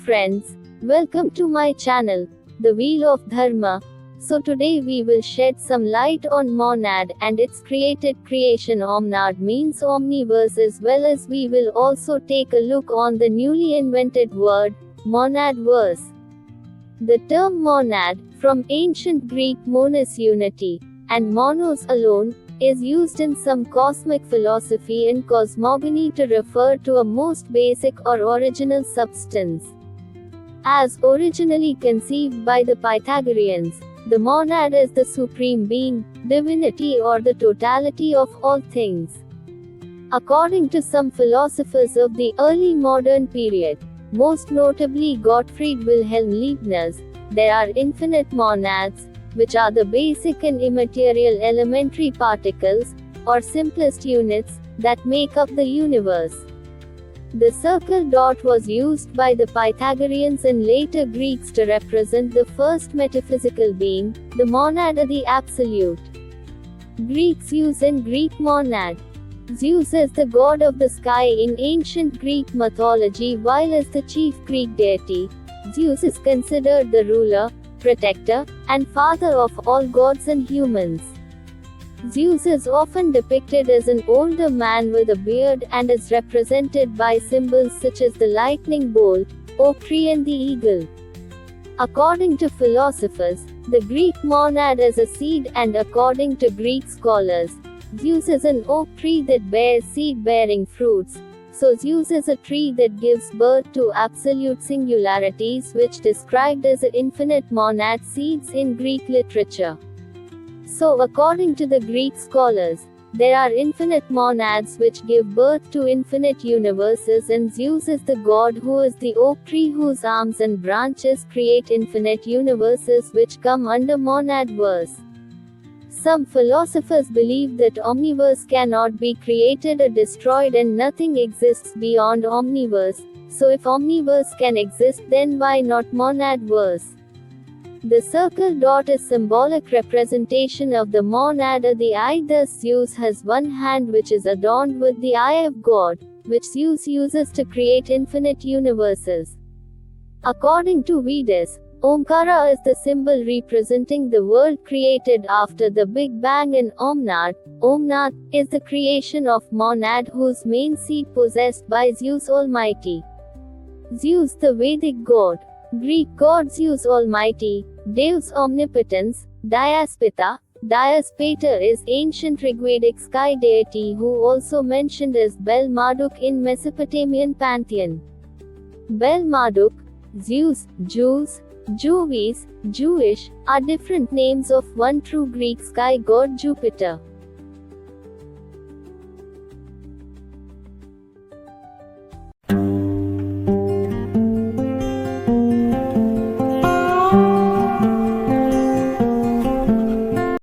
friends, welcome to my channel, The Wheel of Dharma. So today we will shed some light on monad and its created creation. Omnad means omniverse, as well as we will also take a look on the newly invented word, monad verse. The term monad, from ancient Greek monos unity, and monos alone, is used in some cosmic philosophy and cosmogony to refer to a most basic or original substance. As originally conceived by the Pythagoreans, the monad is the supreme being, divinity, or the totality of all things. According to some philosophers of the early modern period, most notably Gottfried Wilhelm Leibniz, there are infinite monads, which are the basic and immaterial elementary particles, or simplest units, that make up the universe. The circle dot was used by the Pythagoreans and later Greeks to represent the first metaphysical being, the monad or the absolute. Greeks use in Greek monad. Zeus is the god of the sky in ancient Greek mythology, while as the chief Greek deity, Zeus is considered the ruler, protector, and father of all gods and humans. Zeus is often depicted as an older man with a beard and is represented by symbols such as the lightning bolt, oak tree, and the eagle. According to philosophers, the Greek monad is a seed, and according to Greek scholars, Zeus is an oak tree that bears seed-bearing fruits. So Zeus is a tree that gives birth to absolute singularities, which described as infinite monad seeds in Greek literature. So according to the Greek scholars, there are infinite monads which give birth to infinite universes, and Zeus is the god who is the oak tree whose arms and branches create infinite universes which come under monad verse. Some philosophers believe that omniverse cannot be created or destroyed and nothing exists beyond omniverse, so if omniverse can exist, then why not monad verse? The circle dot is symbolic representation of the monad or the eye. Thus Zeus has one hand which is adorned with the eye of God, which Zeus uses to create infinite universes. According to Vedas, Omkara is the symbol representing the world created after the Big Bang, and Omnad, is the creation of monad whose main seed possessed by Zeus Almighty. Zeus, the Vedic god. Greek god Zeus Almighty, Deus Omnipotens, Diaspita. Diaspater is ancient Rigvedic sky deity who also mentioned as Bel Marduk in Mesopotamian pantheon. Bel Marduk, Zeus, Jews, Jovis, Jewish, are different names of one true Greek sky god Jupiter.